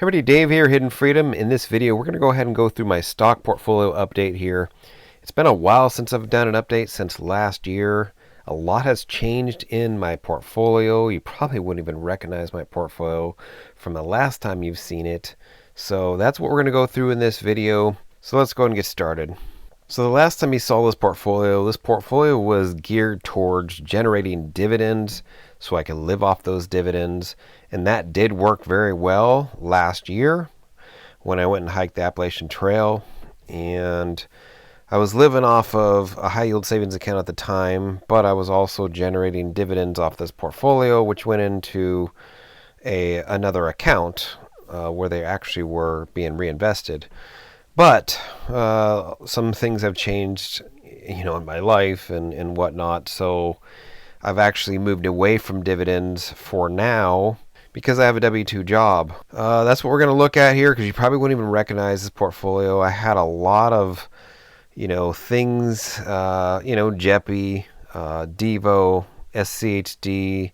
Everybody, Dave here, Hidden Freedom. In this video, we're going to go ahead and go through my stock portfolio update here. It's been a while since I've done an update, since last year. A lot has changed in my portfolio. You probably wouldn't even recognize my portfolio from the last time you've seen it. So that's what we're going to go through in this video. So let's go ahead and get started. So the last time you saw this portfolio was geared towards generating dividends so I can live off those dividends. And that did work very well last year when I went and hiked the Appalachian Trail. And I was living off of a high yield savings account at the time, but I was also generating dividends off this portfolio, which went into another account where they actually were being reinvested. But some things have changed, in my life and whatnot. So I've actually moved away from dividends for now because I have a W-2 job. That's what we're going to look at here, because you probably wouldn't even recognize this portfolio. I had a lot of, things, JEPI, Devo, SCHD.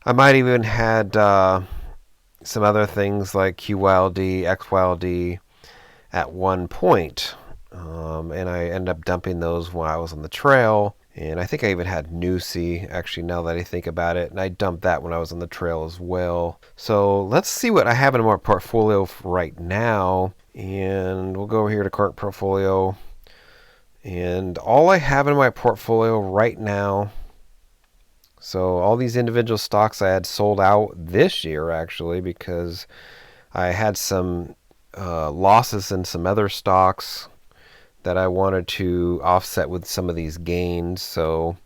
I might even had some other things like QYLD, XYLD at one point. And I ended up dumping those when I was on the trail. And I think I even had Nusi, actually, now that I think about it. And I dumped that when I was on the trail as well. So let's see what I have in my portfolio right now. And we'll go over here to current portfolio. And all I have in my portfolio right now, so all these individual stocks I had sold out this year, actually, because I had some losses in some other stocks that I wanted to offset with some of these gains. And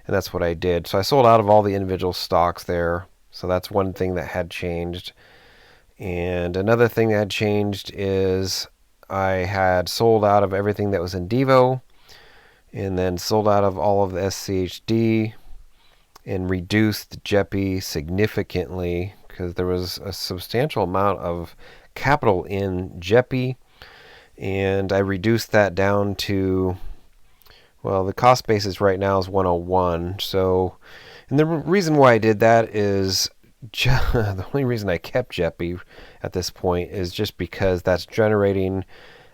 that's what I did. So I sold out of all the individual stocks there. So that's one thing that had changed. And another thing that had changed is I had sold out of everything that was in Devo, and then sold out of all of the SCHD, and reduced JEPI significantly because there was a substantial amount of capital in JEPI. And I reduced that down to, well, the cost basis right now is 101. So, and the reason why I did that is the only reason I kept JEPI at this point is just because that's generating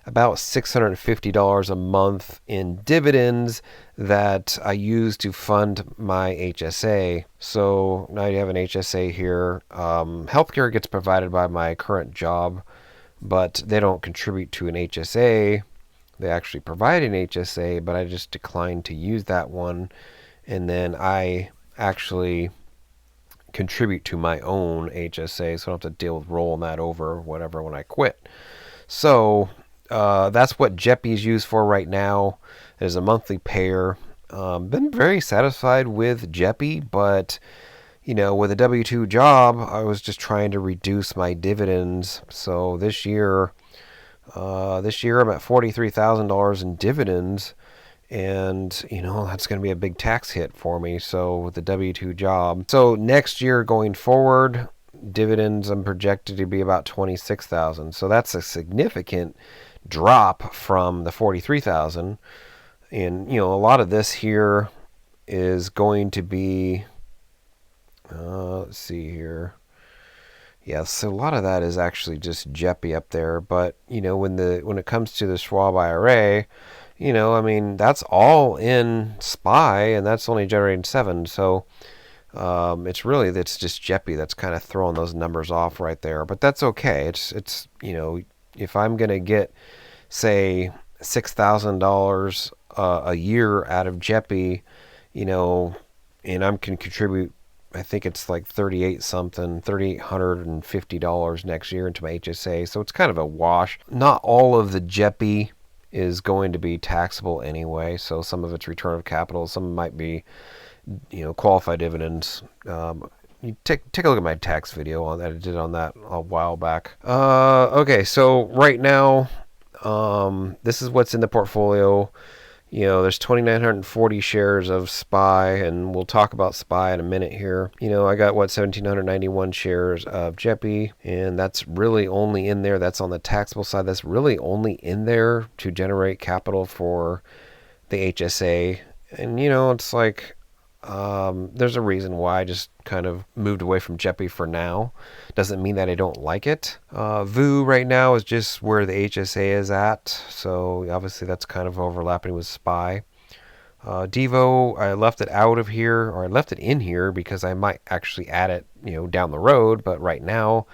about $650 a month in dividends that I use to fund my HSA. So now you have an HSA here. Healthcare gets provided by my current job, but they don't contribute to an HSA. They actually provide an HSA, but I just declined to use that one. And then I actually contribute to my own HSA, so I don't have to deal with rolling that over or whatever when I quit. So that's what JEPI is used for right now as a monthly payer. Been very satisfied with JEPI, but with a W-2 job, I was just trying to reduce my dividends. So this year I'm at $43,000 in dividends, and that's going to be a big tax hit for me. So with the W-2 job, so next year going forward, dividends I'm projected to be about $26,000. So that's a significant drop from the $43,000. And a lot of this here is going to be let's see here. Yes, so a lot of that is actually just JEPI up there. But when it comes to the Schwab IRA, that's all in SPY, and that's only generating 7. So it's just JEPI that's kind of throwing those numbers off right there. But that's okay. It's if I'm gonna get, say, $6,000 a year out of JEPI, and I can contribute, I think it's like $3,850 next year into my HSA. So it's kind of a wash. Not all of the JEPI is going to be taxable anyway. So some of it's return of capital. Some might be, qualified dividends. You take a look at my tax video on that. I did on that a while back. Okay, so right now, this is what's in the portfolio. There's 2,940 shares of SPY, and we'll talk about SPY in a minute here. I got 1,791 shares of JEPI, and that's really only in there. That's on the taxable side. That's really only in there to generate capital for the HSA. And it's like, There's a reason why I just kind of moved away from Jeppy for now. Doesn't mean that I don't like it. VU right now is just where the HSA is at, so obviously that's kind of overlapping with SPY. Devo, I left it out of here, or I left it in here because I might actually add it, down the road. But right now,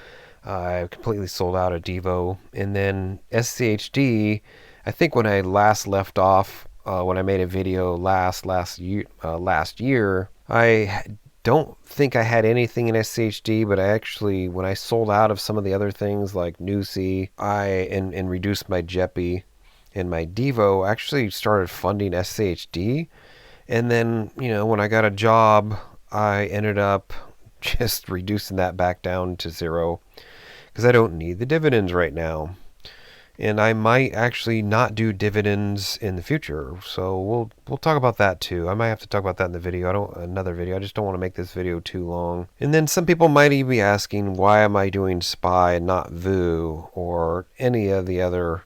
I've completely sold out of Devo. And then SCHD, I think when I last left off, when I made a video last year, I don't think I had anything in SCHD, but I actually, when I sold out of some of the other things like Nusi, and reduced my Jeppy and my Devo, actually started funding SCHD. And then, when I got a job, I ended up just reducing that back down to zero because I don't need the dividends right now. And I might actually not do dividends in the future. So we'll talk about that too. I might have to talk about that in the video. Another video. I just don't want to make this video too long. And then some people might even be asking, why am I doing SPY and not VU or any of the other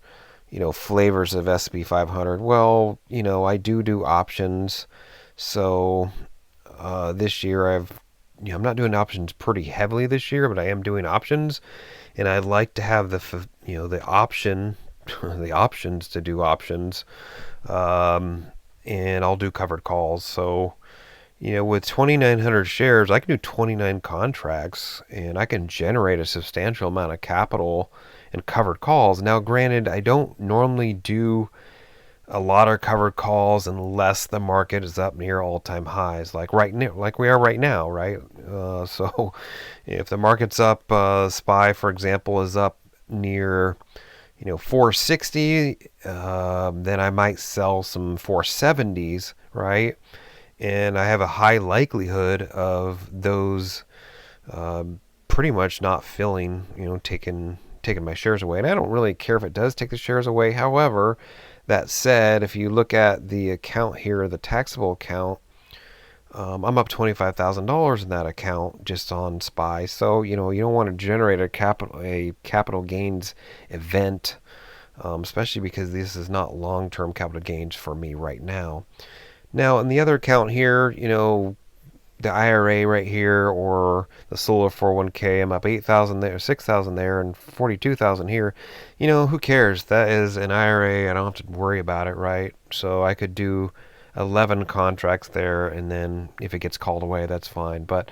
flavors of SP 500? Well, I do options. So this year I'm not doing options pretty heavily this year, but I am doing options, and I'd like to have the option, the options to do options, and I'll do covered calls. So with 2,900 shares, I can do 29 contracts, and I can generate a substantial amount of capital in covered calls. Now, granted, I don't normally do a lot of covered calls unless the market is up near all-time highs, like right now, like we are right now, right? So, if the market's up, SPY, for example, is up near 460, then I might sell some 470s, right? And I have a high likelihood of those pretty much not filling, taking my shares away. And I don't really care if it does take the shares away. However, that said, if you look at the account here, the taxable account, I'm up $25,000 in that account just on SPY. So you don't want to generate a capital gains event, especially because this is not long-term capital gains for me right now. Now, in the other account here, the IRA right here or the solar 401k, I'm up 8,000 there, 6,000 there, and 42,000 here. Who cares? That is an IRA. I don't have to worry about it, right? So I could do 11 contracts there, and then if it gets called away, that's fine. But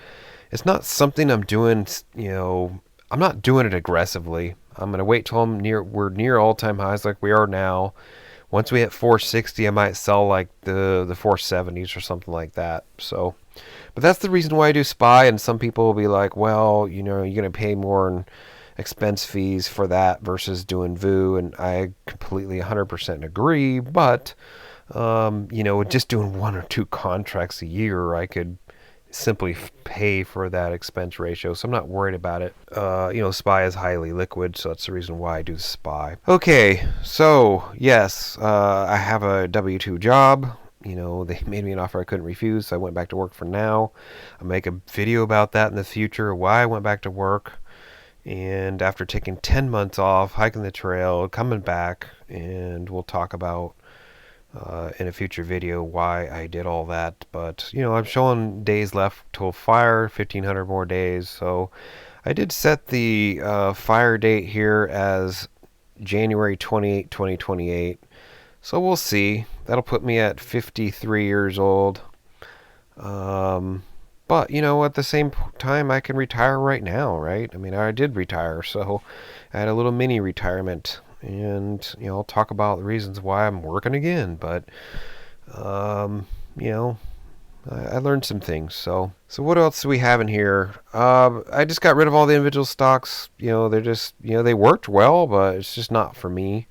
it's not something I'm doing, I'm not doing it aggressively. I'm going to wait till we're near all-time highs like we are now. Once we hit 460, I might sell like the 470s or something like that. So, but that's the reason why I do SPY. And some people will be like, well, you're going to pay more in expense fees for that versus doing VU. And I completely 100% agree. But, just doing one or two contracts a year, I could simply pay for that expense ratio, so I'm not worried about it. SPY is highly liquid, so that's the reason why I do SPY. Okay, so yes, I have a W-2 job. They made me an offer I couldn't refuse, so I went back to work for now. I'll make a video about that in the future, why I went back to work. And after taking 10 months off, hiking the trail, coming back, and we'll talk about in a future video why I did all that. But I'm showing days left till fire, 1,500 more days. So I did set the fire date here as January 28, 2028. So we'll see. That'll put me at 53 years old. But at the same time, I can retire right now, right? I mean, I did retire, so I had a little mini retirement. And I'll talk about the reasons why I'm working again. But I learned some things. So what else do we have in here? I just got rid of all the individual stocks. They're just they worked well, but it's just not for me.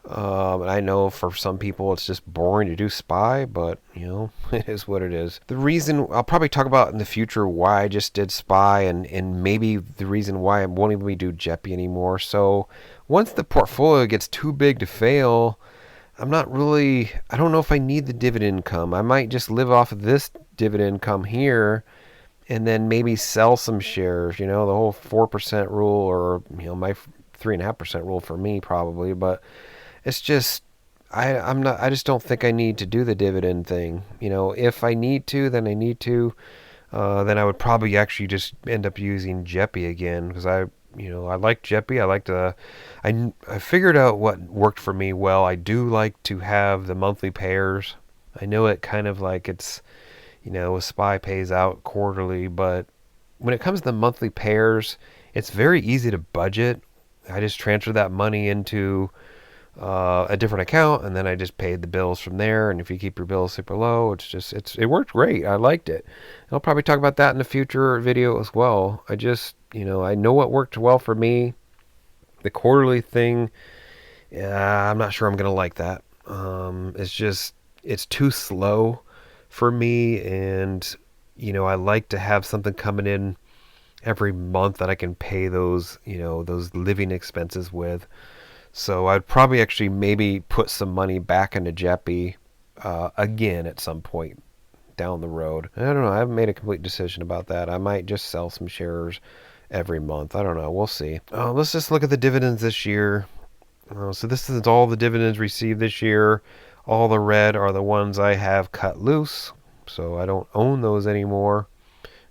And I know for some people it's just boring to do SPY, but it is what it is. The reason I'll probably talk about in the future why I just did SPY and maybe the reason why I won't even do Jeppy anymore. So once the portfolio gets too big to fail, I don't know if I need the dividend income. I might just live off of this dividend income here and then maybe sell some shares, the whole 4% rule or, my 3.5% rule for me probably. But it's just, I just don't think I need to do the dividend thing. If I need to, then I need to. Then I would probably actually just end up using Jeppy again because I like Jeppy. I figured out what worked for me well. I do like to have the monthly pairs. I know it kind of like a SPY pays out quarterly, but when it comes to the monthly pairs, it's very easy to budget. I just transfer that money into a different account, and then I just paid the bills from there. And if you keep your bills super low, it worked great. I liked it. I'll probably talk about that in a future video as well. I know what worked well for me. The quarterly thing, I'm not sure I'm gonna like that. It's too slow for me, and I like to have something coming in every month that I can pay those living expenses with. So I'd probably actually maybe put some money back into Jeppy again at some point down the road. I don't know. I haven't made a complete decision about that. I might just sell some shares every month. I don't know. We'll see. Let's just look at the dividends this year. So this is all the dividends received this year. All the red are the ones I have cut loose. So I don't own those anymore.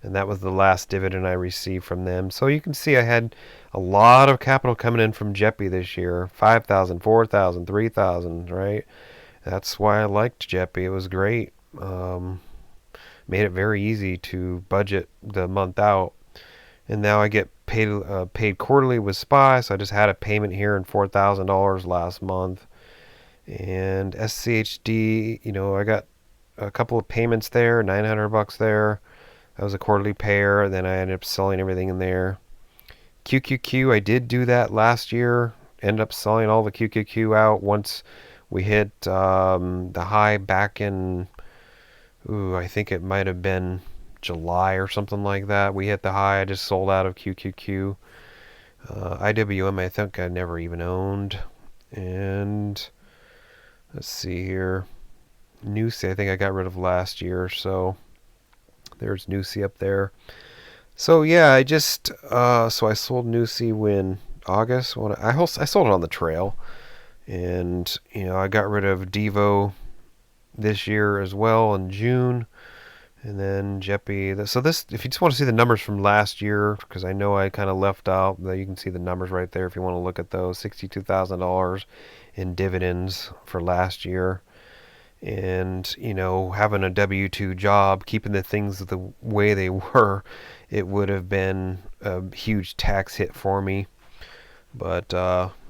And that was the last dividend I received from them. So you can see I had a lot of capital coming in from Jeppy this year. 5,000, 4,000, 3,000, right? That's why I liked Jeppy. It was great. Made it very easy to budget the month out. And now I get paid quarterly with SPY, so I just had a payment here in $4,000 last month. And SCHD, I got a couple of payments there, $900 there. That was a quarterly pair, and then I ended up selling everything in there. QQQ, I did do that last year. Ended up selling all the QQQ out once we hit the high back in, I think it might have been July or something like that. We hit the high. I just sold out of QQQ. IWM, I think I never even owned. And let's see here. Nusi, I think I got rid of last year, so there's Nusi up there. So yeah, I sold Nusi when August when I sold it on the trail, and I got rid of Devo this year as well in June, and then Jeppy. So this, if you just want to see the numbers from last year, because I know I kind of left out, you can see the numbers right there if you want to look at those. $62,000 in dividends for last year. And having a W-2 job, keeping the things the way they were, it would have been a huge tax hit for me. But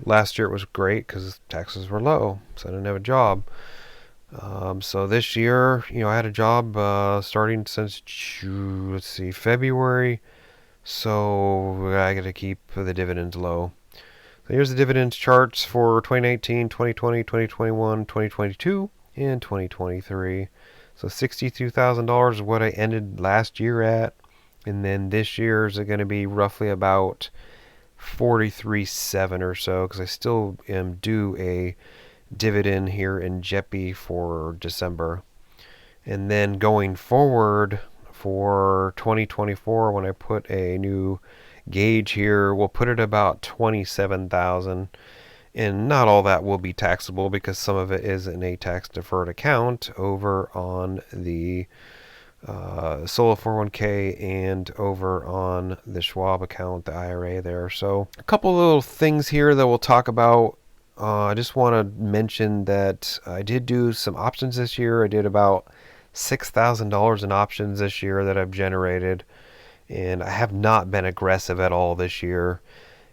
last year it was great because taxes were low, so I didn't have a job. So this year, I had a job starting since February, so I got to keep the dividends low. So here's the dividends charts for 2019, 2020, 2021, 2022. In 2023. So $62,000 is what I ended last year at. And then this year is going to be roughly about 43.7 or so, because I still am due a dividend here in Jeppy for December. And then going forward for 2024, when I put a new gauge here, we'll put it about 27,000. And not all that will be taxable because some of it is in a tax deferred account over on the Solo 401k and over on the Schwab account, the IRA there. So a couple little things here that we'll talk about. I just want to mention that I did do some options this year. I did about $6,000 in options this year that I've generated. And I have not been aggressive at all this year.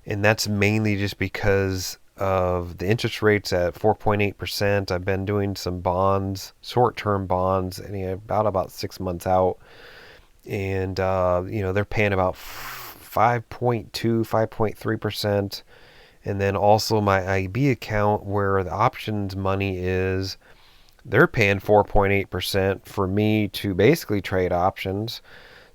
And that's mainly just because of the interest rates at 4.8%. I've been doing some bonds, short-term bonds, and about 6 months out, and they're paying about 5.2, 5.3%. And then also my IB account, where the options money is, they're paying 4.8% for me to basically trade options.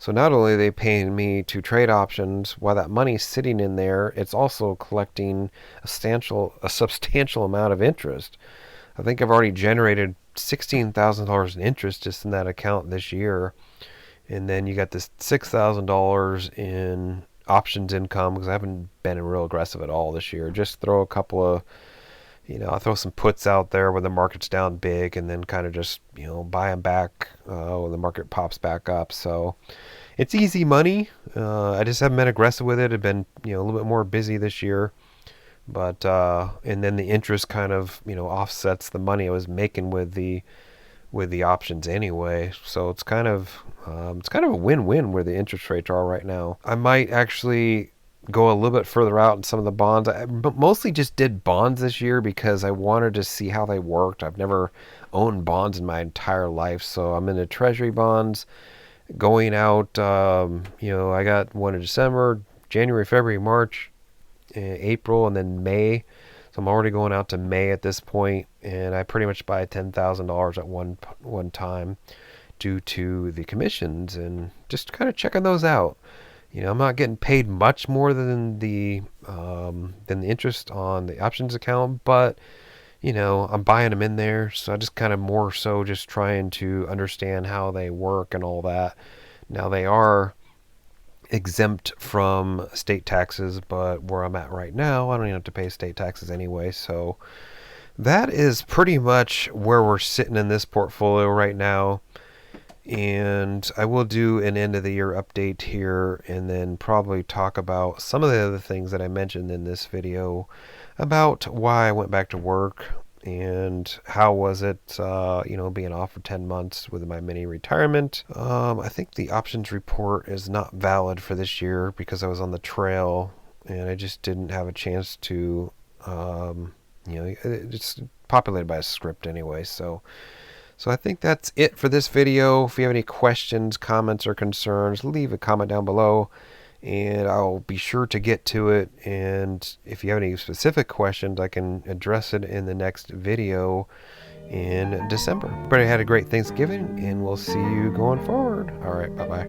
So not only are they paying me to trade options while that money's sitting in there, it's also collecting a substantial amount of interest. I think I've already generated $16,000 in interest just in that account this year. And then you got this $6,000 in options income, because I haven't been real aggressive at all this year. Just throw a couple of I'll throw some puts out there when the market's down big, and then kind of just buy them back when the market pops back up. So it's easy money. I just haven't been aggressive with it. I've been a little bit more busy this year, but and then the interest kind of offsets the money I was making with the options anyway. So it's kind of a win-win where the interest rates are right now. I might actually go a little bit further out in some of the bonds. I mostly just did bonds this year because I wanted to see how they worked. I've never owned bonds in my entire life, so I'm into treasury bonds. Going out, I got one in December, January, February, March, April, and then May. So I'm already going out to May at this point, and I pretty much buy $10,000 at one time due to the commissions and just kind of checking those out. I'm not getting paid much more than the interest on the options account, but I'm buying them in there, so I just kind of more so just trying to understand how they work and all that. Now they are exempt from state taxes, but where I'm at right now, I don't even have to pay state taxes anyway. So that is pretty much where we're sitting in this portfolio right now. And I will do an end of the year update here, and then probably talk about some of the other things that I mentioned in this video about why I went back to work and how was it, being off for 10 months with my mini retirement. I think the options report is not valid for this year because I was on the trail and I just didn't have a chance to, it's populated by a script anyway. So I think that's it for this video. If you have any questions, comments, or concerns, leave a comment down below, and I'll be sure to get to it. And if you have any specific questions, I can address it in the next video in December. Everybody had a great Thanksgiving, and we'll see you going forward. All right, bye-bye.